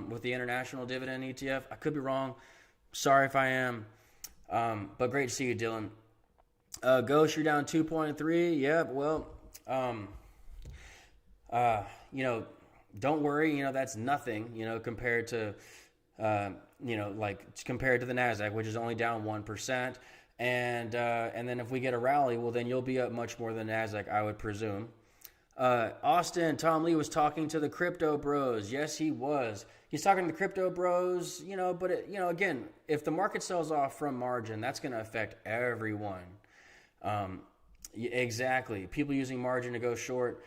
With the International Dividend ETF. I could be wrong. Sorry if I am. But great to see you, Dylan. Ghost, you're down 2.3. Yep, well, don't worry. That's nothing, compared to, compared to the NASDAQ, which is only down 1%. And then if we get a rally, well, then you'll be up much more than NASDAQ, I would presume. Austin, Tom Lee was talking to the crypto bros. Yes, he was. He's talking to the crypto bros, but again, if the market sells off from margin, that's going to affect everyone. Exactly. People using margin to go short.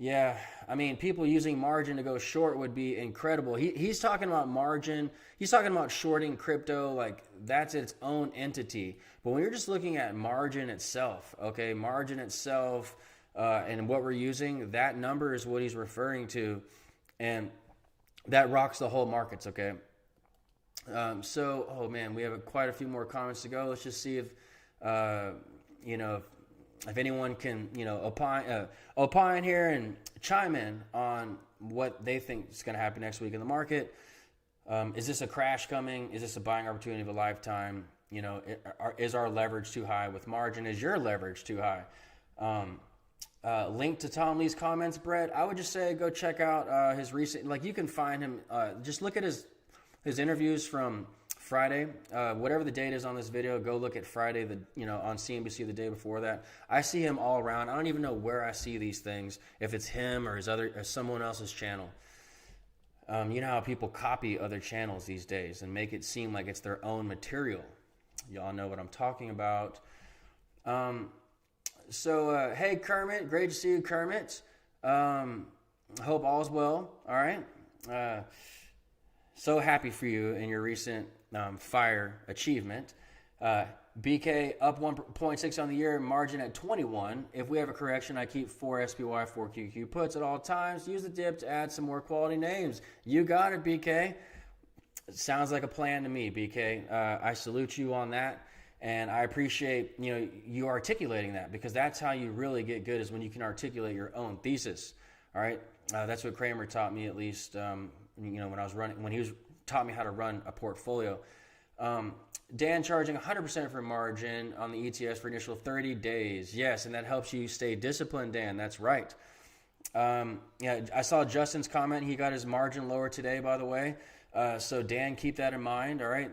Yeah, I mean, people using margin to go short would be incredible. He's talking about margin. He's talking about shorting crypto, like that's its own entity. But when you're just looking at margin itself, okay, margin itself and what we're using, that number is what he's referring to. And that rocks the whole markets, okay? Oh man, we have quite a few more comments to go. Let's just see if anyone can, opine here and chime in on what they think is going to happen next week in the market. Is this a crash coming? Is this a buying opportunity of a lifetime? is our leverage too high with margin? Is your leverage too high? Link to Tom Lee's comments, Brett. I would just say go check out his recent, like you can find him, just look at his interviews from Friday, whatever the date is on this video, go look at Friday, on CNBC the day before that. I see him all around. I don't even know where I see these things, if it's him or someone else's channel. You know how people copy other channels these days and make it seem like it's their own material. Y'all know what I'm talking about. So, hey, Kermit, great to see you, Kermit. Hope all's well. All right. So happy for you in your recent fire achievement. BK up 1.6 on the year, margin at 21. If we have a correction, I keep 4 SPY, 4 QQ puts at all times. Use the dip to add some more quality names. You got it, BK. Sounds like a plan to me, BK. I salute you on that. And I appreciate, you articulating that, because that's how you really get good, is when you can articulate your own thesis. All right. That's what Kramer taught me, at least, when he was taught me how to run a portfolio. Dan charging 100% for margin on the ETS for initial 30 days. Yes. And that helps you stay disciplined, Dan. That's right. I saw Justin's comment. He got his margin lower today, by the way. So Dan, keep that in mind. All right.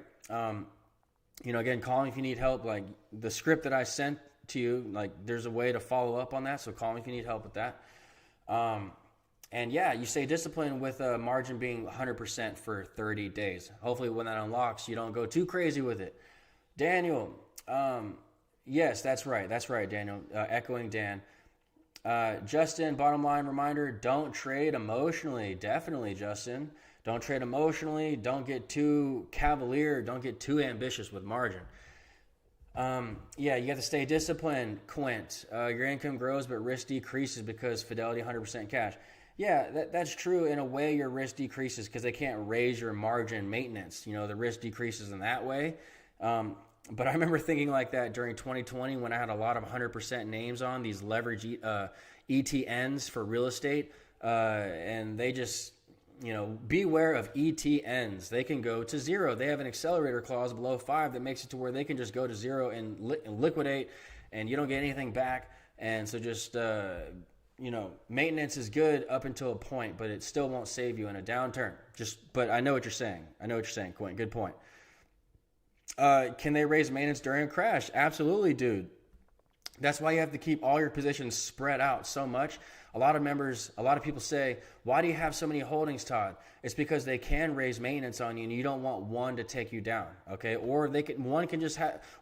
Again, call me if you need help. Like the script that I sent to you, like there's a way to follow up on that. So call me if you need help with that. And yeah, you stay disciplined with a margin being 100% for 30 days. Hopefully when that unlocks, you don't go too crazy with it. Daniel, yes, that's right. That's right, Daniel. Echoing Dan. Justin, bottom line reminder, don't trade emotionally. Definitely, Justin. Don't trade emotionally. Don't get too cavalier. Don't get too ambitious with margin. You have to stay disciplined, Quint. Your income grows, but risk decreases because Fidelity 100% cash. Yeah, that's true. In a way, your risk decreases because they can't raise your margin maintenance. The risk decreases in that way. But I remember thinking like that during 2020 when I had a lot of 100% names on these leverage ETNs for real estate. And they just, beware of ETNs. They can go to zero. They have an accelerator clause below 5 that makes it to where they can just go to zero and liquidate, and you don't get anything back. And so just, maintenance is good up until a point, but it still won't save you in a downturn. But I know what you're saying. Quentin. Good point. Can they raise maintenance during a crash? Absolutely, dude. That's why you have to keep all your positions spread out so much. A lot of people say, why do you have so many holdings, Todd? It's because they can raise maintenance on you and you don't want one to take you down, okay? Or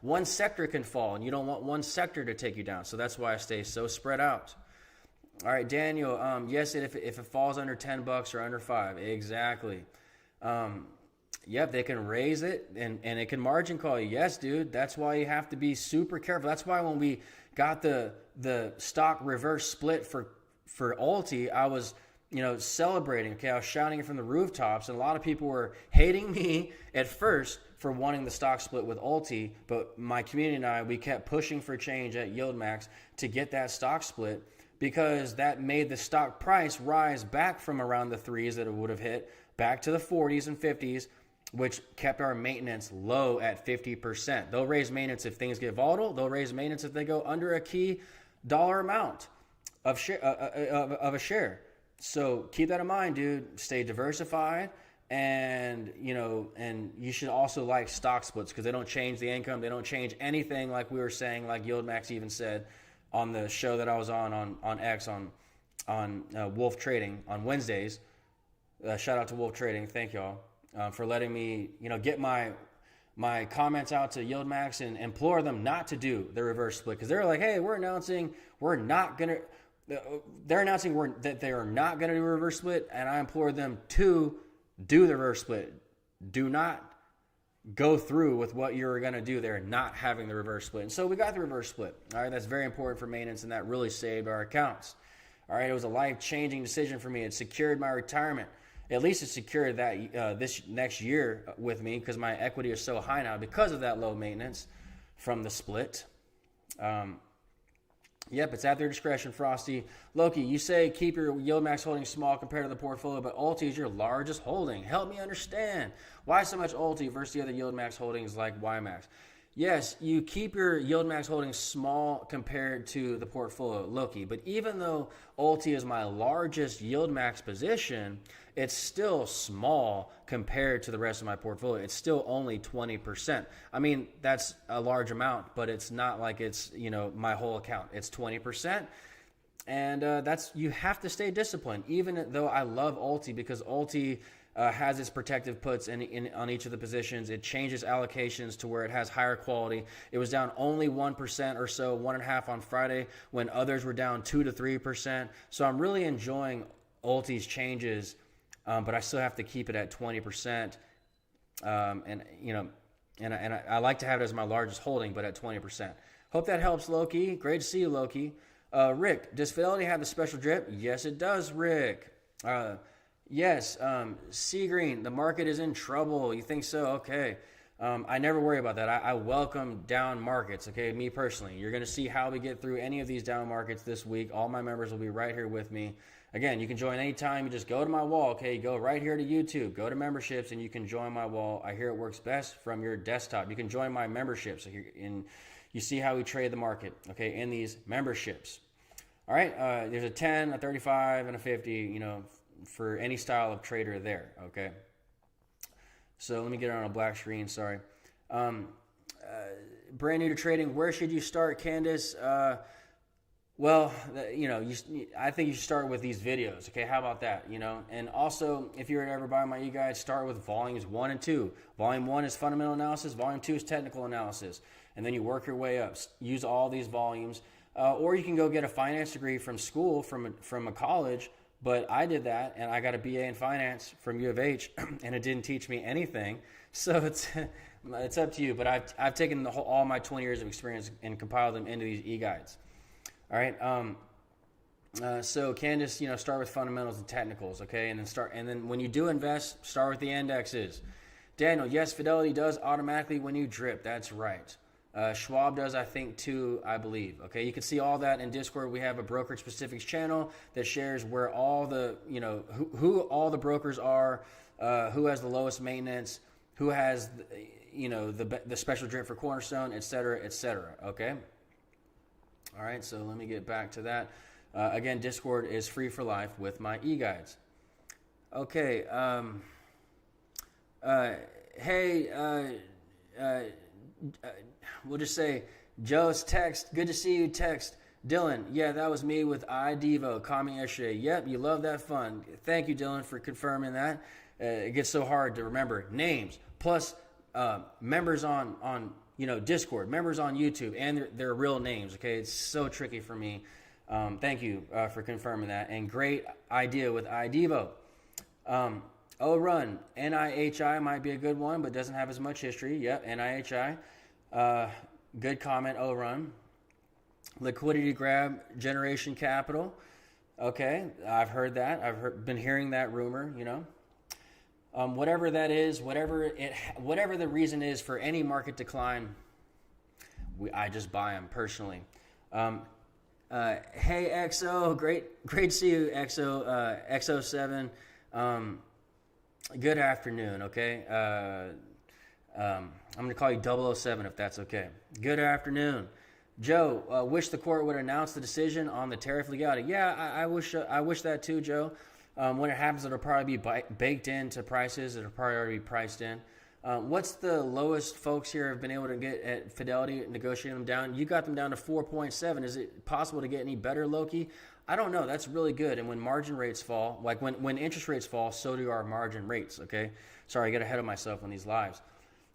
one sector can fall and you don't want one sector to take you down. So that's why I stay so spread out. All right, Daniel, yes, if it falls under $10 or under 5, exactly. Yep, they can raise it and it can margin call you. Yes, dude, that's why you have to be super careful. That's why when we got the stock reverse split for Alti, I was, celebrating. Okay, I was shouting it from the rooftops, and a lot of people were hating me at first for wanting the stock split with Alti, but my community and I, we kept pushing for change at Yieldmax to get that stock split, because that made the stock price rise back from around the 3s that it would have hit back to the 40s and 50s, which kept our maintenance low at 50%. They'll raise maintenance if things get volatile. They'll raise maintenance if they go under a key dollar amount of a share. So keep that in mind, dude. Stay diversified, and you should also like stock splits because they don't change the income. They don't change anything, like we were saying, like Yieldmax even said on the show that I was on X on Wolf Trading on Wednesdays. Shout out to Wolf Trading. Thank y'all for letting me get my comments out to Yieldmax and implore them not to do the reverse split, because they're like, hey, they're announcing that they are not going to do a reverse split, and I implore them to do the reverse split. Do not go through with what you're going to do there, not having the reverse split. And so we got the reverse split. All right, that's very important for maintenance, and that really saved our accounts. All right, it was a life-changing decision for me. It secured my retirement. At least it secured that this next year with me, because my equity is so high now because of that low maintenance from the split. Yep, it's at their discretion, Frosty. Loki, you say keep your Yieldmax holdings small compared to the portfolio, but Alti is your largest holding. Help me understand. Why so much Alti versus the other Yieldmax holdings like YMAX? Yes, you keep your Yieldmax holdings small compared to the portfolio, Loki. But even though Ulti is my largest Yieldmax position, it's still small compared to the rest of my portfolio. It's still only 20%. I mean, that's a large amount, but it's not like it's, my whole account. It's 20%. And you have to stay disciplined, even though I love Ulti, because Ulti has its protective puts on each of the positions. It changes allocations to where it has higher quality. It was down only 1% or so, 1.5% on Friday, when others were down 2 to 3%. So I'm really enjoying Ulti's changes, but I still have to keep it at 20%. And I like to have it as my largest holding, but at 20%. Hope that helps, Loki. Great to see you, Loki. Rick, does Fidelity have the special drip? Yes, it does, Rick. Yes, Sea Green, the market is in trouble. You think so? Okay. I never worry about that. I welcome down markets, okay, me personally. You're going to see how we get through any of these down markets this week. All my members will be right here with me. Again, you can join anytime. You just go to my wall, okay? You go right here to YouTube, go to memberships, and you can join my wall. I hear it works best from your desktop. You can join my memberships, you see how we trade the market, okay, in these memberships. All right, there's a 10, a 35, and a 50, for any style of trader there, okay? So let me get it on a black screen, sorry. Brand new to trading, where should you start, Candace? Well, I think you should start with these videos, okay? How about that, And also, if you were to ever buy my e-guide, start with volumes 1 and 2. Volume 1 is fundamental analysis. Volume 2 is technical analysis. And then you work your way up. Use all these volumes. Or you can go get a finance degree from school, from a college. But I did that, and I got a BA in finance from U of H, and it didn't teach me anything. So it's up to you. But I've taken all my 20 years of experience and compiled them into these e-guides. All right. So Candace, start with fundamentals and technicals, okay, and then when you do invest, start with the indexes. Daniel, yes, Fidelity does automatically when you drip. That's right. Schwab does, I think, too, I believe. Okay, you can see all that in Discord. We have a brokerage specifics channel that shares where all the, who all the brokers are, who has the lowest maintenance, who has, the special drip for Cornerstone, et cetera, okay? All right, so let me get back to that. Again, Discord is free for life with my e-guides. Okay, we'll just say Joe's text. Good to see you. Text Dylan. Yeah, that was me with iDevo comment yesterday. Yep, you love that fun. Thank you, Dylan, for confirming that. It gets so hard to remember names plus members on Discord, members on YouTube, and their real names. Okay, it's so tricky for me. Thank you for confirming that. And great idea with iDevo. Run NIHI might be a good one, but doesn't have as much history. Yep, NIHI. Good comment, Run. Liquidity grab, Generation Capital. Okay, I've heard that. Been hearing that rumor, Whatever that is, whatever the reason is for any market decline, I just buy them personally. Hey, XO, great to see you, XO, XO7. Good afternoon, okay? I'm going to call you 007 if that's okay. Good afternoon. Joe, wish the court would announce the decision on the tariff legality. Yeah, I wish that too, Joe. When it happens, it'll probably be baked into prices. It'll probably already be priced in. What's the lowest folks here have been able to get at Fidelity, negotiating them down? You got them down to 4.7. Is it possible to get any better, Loki? I don't know. That's really good. And when margin rates fall, like when interest rates fall, so do our margin rates, okay? Sorry, I get ahead of myself on these lives.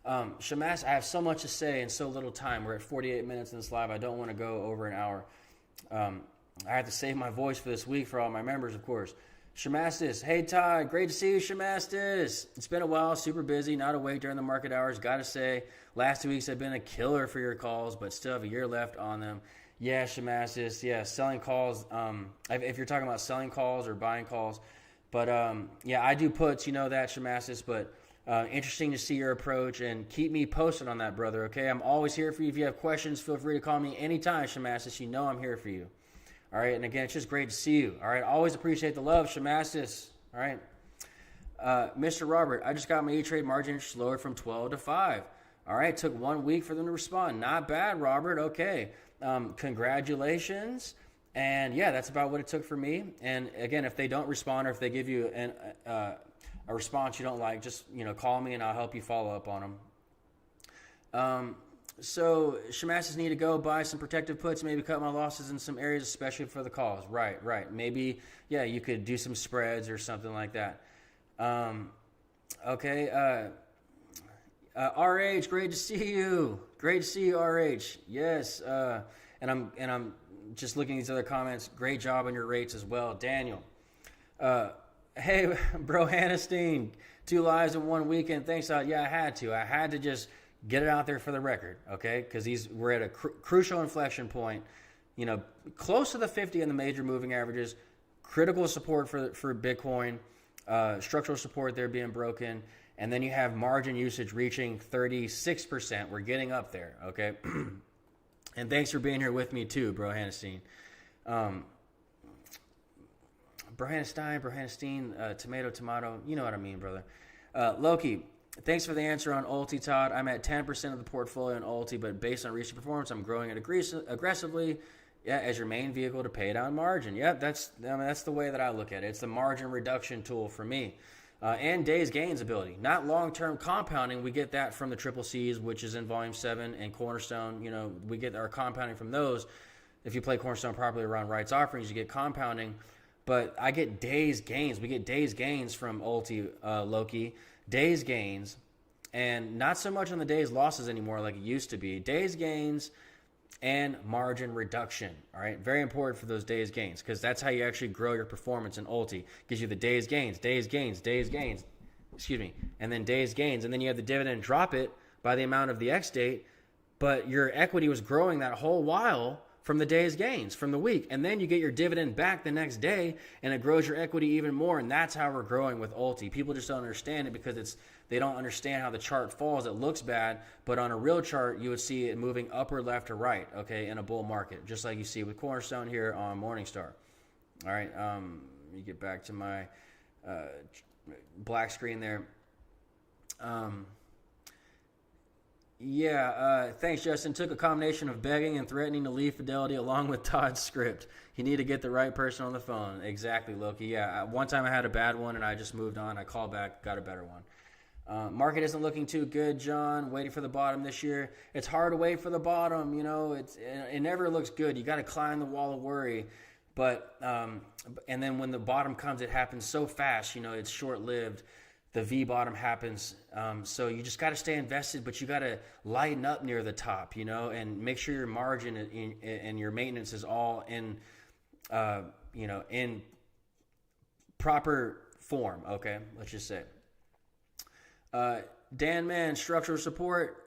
Shamas, I have so much to say in so little time. We're at 48 minutes in this live. I don't want to go over an hour. I have to save my voice for this week for all my members, of course. Shamastis, hey Todd, great to see you, Shamastis. It's been a while, super busy, not awake during the market hours. Gotta say, last 2 weeks have been a killer for your calls, but still have a year left on them. Yeah, Shamastis, yeah, selling calls. If you're talking about selling calls or buying calls, but yeah, I do puts, you know that, Shamastis, but interesting to see your approach, and keep me posted on that, brother, okay? I'm always here for you. If you have questions, feel free to call me anytime, Shamastis. You know I'm here for you. All right, and again, it's just great to see you. All right, always appreciate the love, Shamastis. All right, Mr. Robert, I just got my E-Trade margin interest lowered from 12 to 5. All right, took 1 week for them to respond. Not bad, Robert. Okay, congratulations. And yeah, that's about what it took for me. And again, if they don't respond or if they give you a response you don't like, just call me and I'll help you follow up on them. So Shamas's need to go buy some protective puts, maybe cut my losses in some areas, especially for the calls. Right. Maybe, yeah, you could do some spreads or something like that. Okay. RH, great to see you. Great to see you, RH. Yes. And I'm just looking at these other comments. Great job on your rates as well, Daniel. Hey, bro, Hannestein, 2 lives in 1 weekend. Thanks. Yeah, I had to just get it out there for the record, okay? Because we're at a crucial inflection point, close to the 50 in the major moving averages, critical support for Bitcoin, structural support there being broken, and then you have margin usage reaching 36%. We're getting up there, okay? And thanks for being here with me too, bro Hannestein. Brohanstein, tomato, you know what I mean, brother. Loki, thanks for the answer on Ulti, Todd. I'm at 10% of the portfolio in Ulti, but based on recent performance, I'm growing it aggressively as your main vehicle to pay down margin. Yeah, that's the way that I look at it. It's the margin reduction tool for me. And days gains ability, not long-term compounding. We get that from the triple C's, which is in volume 7, and Cornerstone. We get our compounding from those. If you play Cornerstone properly around rights offerings, you get compounding. But I get days gains. We get days gains from Ulti, Loki. Days gains, and not so much on the days losses anymore like it used to be. Days gains and margin reduction. All right, very important for those days gains, because that's how you actually grow your performance in Ulti. Gives you the days gains, and then days gains, and then you have the dividend drop it by the amount of the X date, but your equity was growing that whole while from the day's gains from the week, and then you get your dividend back the next day, and it grows your equity even more. And that's how we're growing with Ulti. People just don't understand it because they don't understand how the chart falls. It looks bad, but on a real chart, you would see it moving upward, left, or right, okay, in a bull market, just like you see with Cornerstone here on Morningstar. All right, let me get back to my black screen there. Thanks, Justin. Took a combination of begging and threatening to leave Fidelity along with Todd's script. You need to get the right person on the phone. Exactly, Loki. Yeah, one time I had a bad one and I just moved on. I called back, got a better one. Market isn't looking too good, John. Waiting for the bottom this year. It's hard to wait for the bottom. It never looks good. You got to climb the wall of worry. But and then when the bottom comes, it happens so fast. It's short-lived. The V bottom happens, so you just got to stay invested, but you got to lighten up near the top, and make sure your margin and your maintenance is all in, in proper form. Okay, let's just say. Dan Man, structural support,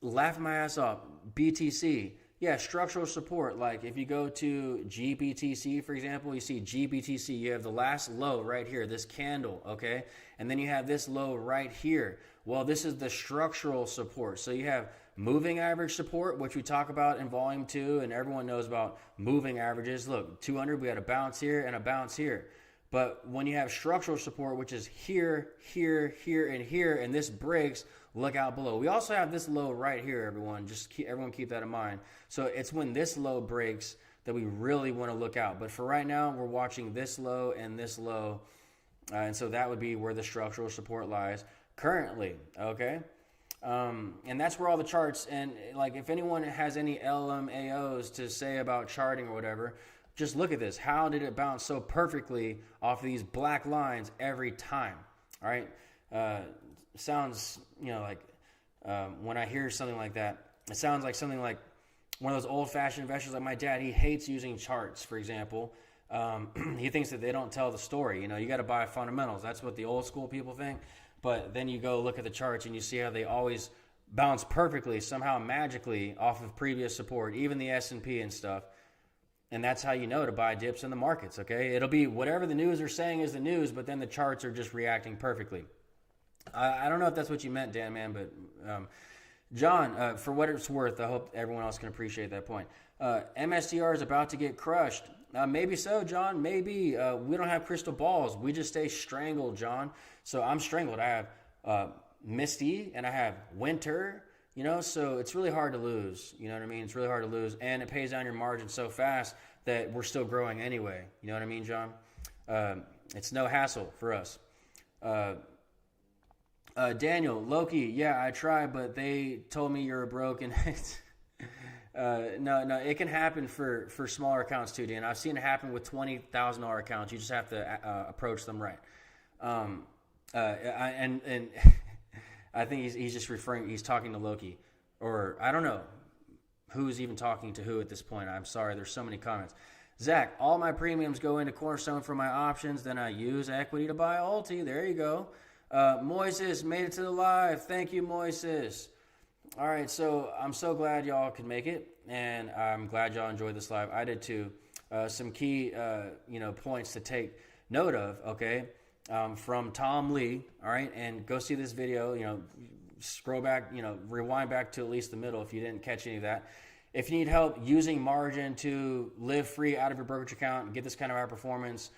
laughing my ass off. BTC. Yeah, structural support. Like if you go to GBTC, for example, you see GBTC, you have the last low right here, this candle, okay? And then you have this low right here. Well, this is the structural support. So you have moving average support, which we talk about in volume 2, and everyone knows about moving averages. Look, 200, we had a bounce here and a bounce here. But when you have structural support, which is here, here, here, and here, and this breaks, look out below. We also have this low right here, everyone. Everyone keep that in mind. So it's when this low breaks that we really want to look out. But for right now, we're watching this low and this low. And so that would be where the structural support lies currently, okay? And that's where all the charts, and like if anyone has any LMAOs to say about charting or whatever, just look at this. How did it bounce so perfectly off of these black lines every time? All right? Sounds, like when I hear something like that, it sounds like something like one of those old-fashioned investors like my dad. He hates using charts, for example. He thinks that they don't tell the story. You got to buy fundamentals. That's what the old school people think. But then you go look at the charts and you see how they always bounce perfectly, somehow magically off of previous support, even the S&P and stuff. And that's how you know to buy dips in the markets, okay? It'll be whatever the news are saying is the news, but then the charts are just reacting perfectly. I don't know if that's what you meant, Dan, man, but John, for what it's worth, I hope everyone else can appreciate that point. MSTR is about to get crushed. Maybe so, John. Maybe. We don't have crystal balls. We just stay strangled, John. So I'm strangled. I have misty and I have winter, you know, so it's really hard to lose. You know what I mean? It's really hard to lose, and it pays down your margin so fast that we're still growing anyway. You know what I mean, John? It's no hassle for us. Daniel, Loki, yeah, I tried, but they told me you're broken. No, it can happen for smaller accounts too, Dan. I've seen it happen with $20,000 accounts. You just have to approach them right. And I think he's just he's talking to Loki, or I don't know who's even talking to who at this point. I'm sorry, there's so many comments. Zach, all my premiums go into Cornerstone for my options, then I use equity to buy Ulti. There you go. Moises made it to the live. Thank you, Moises. All right, so I'm so glad y'all could make it, and I'm glad y'all enjoyed this live. I did too. Some key, points to take note of. Okay, from Tom Lee. All right, and go see this video. Scroll back. Rewind back to at least the middle if you didn't catch any of that. If you need help using margin to live free out of your brokerage account and get this kind of outperformance,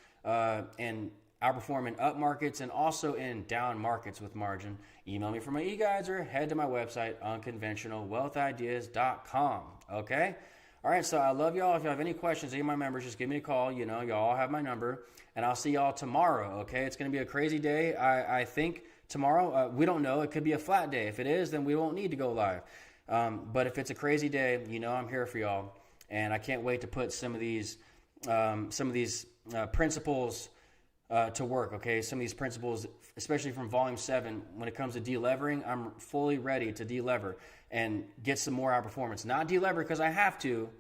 and outperform in up markets and also in down markets with margin, email me for my e-guides or head to my website, unconventionalwealthideas.com. Okay? All right, so I love y'all. If you have any questions, any of my members, just give me a call. Y'all have my number, and I'll see y'all tomorrow. Okay? It's going to be a crazy day. I think tomorrow, we don't know. It could be a flat day. If it is, then we won't need to go live. But if it's a crazy day, I'm here for y'all, and I can't wait to put some of these principles to work. Okay, some of these principles, especially from Volume 7, when it comes to delevering, I'm fully ready to delever and get some more outperformance. Not delever because I have to,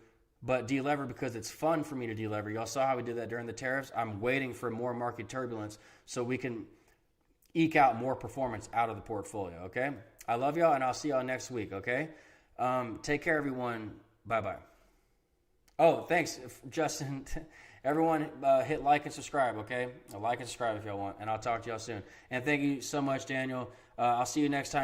but delever because it's fun for me to delever. Y'all saw how we did that during the tariffs. I'm waiting for more market turbulence so we can eke out more performance out of the portfolio. Okay, I love y'all, and I'll see y'all next week. Okay, take care, everyone. Bye-bye. Oh, thanks, Justin. Everyone, hit like and subscribe, okay? Like and subscribe if y'all want, and I'll talk to y'all soon. And thank you so much, Daniel. I'll see you next time.